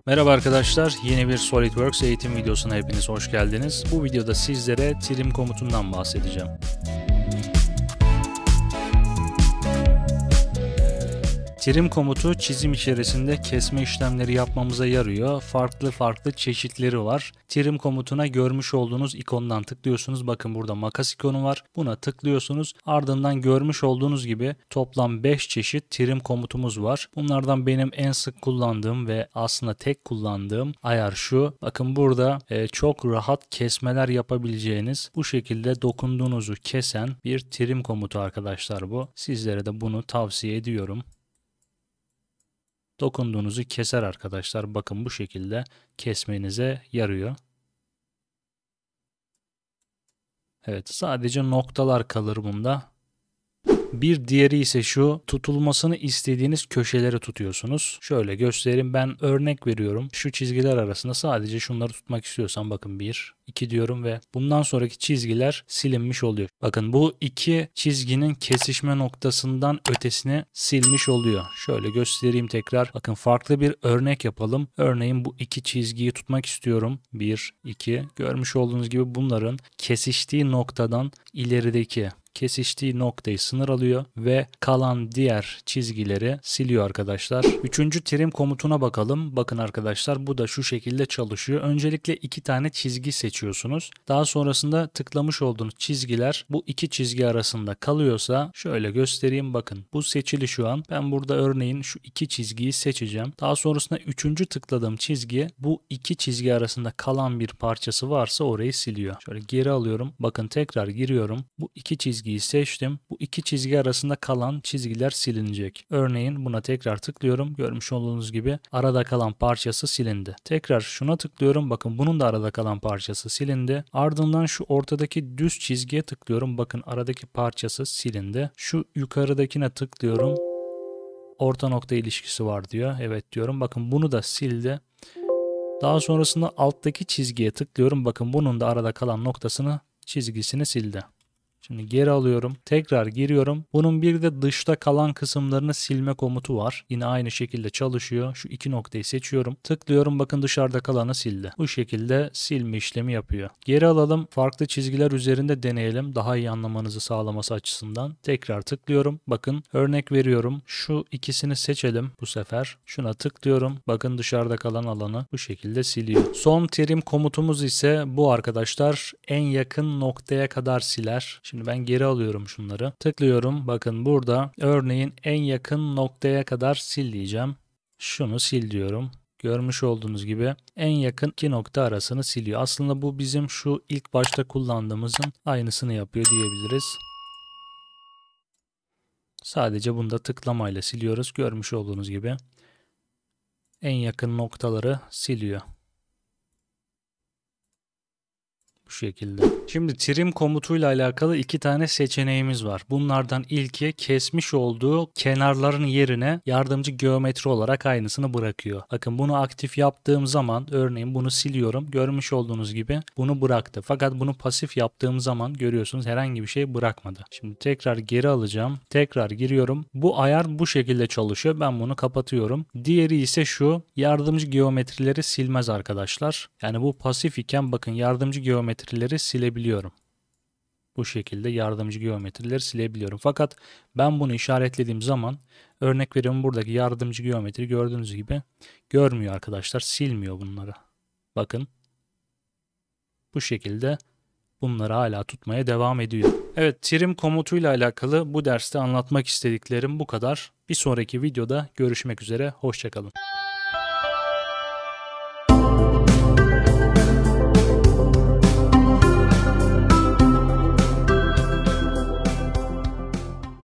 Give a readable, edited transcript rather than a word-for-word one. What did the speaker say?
Merhaba arkadaşlar, yeni bir SolidWorks eğitim videosuna hepiniz hoş geldiniz. Bu videoda sizlere trim komutundan bahsedeceğim. Trim komutu çizim içerisinde kesme işlemleri yapmamıza yarıyor. Farklı çeşitleri var. Trim komutuna görmüş olduğunuz ikondan tıklıyorsunuz. Bakın burada makas ikonu var. Buna tıklıyorsunuz. Ardından görmüş olduğunuz gibi toplam 5 çeşit trim komutumuz var. Bunlardan benim en sık kullandığım ve aslında tek kullandığım ayar şu. Bakın burada çok rahat kesmeler yapabileceğiniz, bu şekilde dokunduğunuzu kesen bir trim komutu arkadaşlar bu. Sizlere de bunu tavsiye ediyorum. Dokunduğunuzu keser arkadaşlar. Bakın bu şekilde kesmenize yarıyor. Evet, sadece noktalar kalır bunda. Bir diğeri ise şu, tutulmasını istediğiniz köşeleri tutuyorsunuz. Şöyle göstereyim, ben örnek veriyorum. Şu çizgiler arasında sadece şunları tutmak istiyorsam bakın 1, 2 diyorum ve bundan sonraki çizgiler silinmiş oluyor. Bakın bu iki çizginin kesişme noktasından ötesini silmiş oluyor. Şöyle göstereyim tekrar. Bakın farklı bir örnek yapalım. Örneğin bu iki çizgiyi tutmak istiyorum. 1, 2. Görmüş olduğunuz gibi bunların kesiştiği noktadan ilerideki kesiştiği noktayı sınır alıyor ve kalan diğer çizgileri siliyor arkadaşlar. Üçüncü trim komutuna bakalım. Bakın arkadaşlar, bu da şu şekilde çalışıyor. Öncelikle iki tane çizgi seçiyorsunuz. Daha sonrasında tıklamış olduğunuz çizgiler bu iki çizgi arasında kalıyorsa şöyle göstereyim, bakın. Bu seçili şu an. Ben burada örneğin şu iki çizgiyi seçeceğim. Daha sonrasında üçüncü tıkladığım çizgi bu iki çizgi arasında kalan bir parçası varsa orayı siliyor. Şöyle geri alıyorum. Bakın tekrar giriyorum. Bu iki çizgiyi seçtim. Bu iki çizgi arasında kalan çizgiler silinecek. Örneğin buna tekrar tıklıyorum. Görmüş olduğunuz gibi arada kalan parçası silindi. Tekrar şuna tıklıyorum. Bakın bunun da arada kalan parçası silindi. Ardından şu ortadaki düz çizgiye tıklıyorum. Bakın aradaki parçası silindi. Şu yukarıdakine tıklıyorum. Orta nokta ilişkisi var diyor. Evet diyorum. Bakın bunu da sildi. Daha sonrasında alttaki çizgiye tıklıyorum. Bakın bunun da arada kalan çizgisini sildi. Şimdi geri alıyorum. Tekrar giriyorum. Bunun bir de dışta kalan kısımlarını silme komutu var. Yine aynı şekilde çalışıyor. Şu iki noktayı seçiyorum. Tıklıyorum. Bakın dışarıda kalanı sildi. Bu şekilde silme işlemi yapıyor. Geri alalım. Farklı çizgiler üzerinde deneyelim. Daha iyi anlamanızı sağlaması açısından. Tekrar tıklıyorum. Bakın örnek veriyorum. Şu ikisini seçelim bu sefer. Şuna tıklıyorum. Bakın dışarıda kalan alanı bu şekilde siliyor. Son trim komutumuz ise bu arkadaşlar. En yakın noktaya kadar siler. Şimdi ben geri alıyorum şunları. Tıklıyorum. Bakın burada örneğin en yakın noktaya kadar sil diyeceğim. Şunu sil diyorum. Görmüş olduğunuz gibi en yakın iki nokta arasını siliyor. Aslında bu bizim şu ilk başta kullandığımızın aynısını yapıyor diyebiliriz. Sadece bunda tıklamayla siliyoruz. Görmüş olduğunuz gibi en yakın noktaları siliyor. Bu şekilde. Şimdi trim komutuyla alakalı iki tane seçeneğimiz var. Bunlardan ilki kesmiş olduğu kenarların yerine yardımcı geometri olarak aynısını bırakıyor. Bakın bunu aktif yaptığım zaman örneğin bunu siliyorum. Görmüş olduğunuz gibi bunu bıraktı. Fakat bunu pasif yaptığım zaman görüyorsunuz herhangi bir şey bırakmadı. Şimdi tekrar geri alacağım. Tekrar giriyorum. Bu ayar bu şekilde çalışıyor. Ben bunu kapatıyorum. Diğeri ise şu. Yardımcı geometrileri silmez arkadaşlar. Yani bu pasif iken bakın yardımcı geometrileri silebiliyorum. Bu şekilde yardımcı geometrileri silebiliyorum. Fakat ben bunu işaretlediğim zaman örnek veriyorum, buradaki yardımcı geometri gördüğünüz gibi görmüyor arkadaşlar. Silmiyor bunları. Bakın. Bu şekilde bunları hala tutmaya devam ediyor. Evet, trim komutuyla alakalı bu derste anlatmak istediklerim bu kadar. Bir sonraki videoda görüşmek üzere. Hoşça kalın.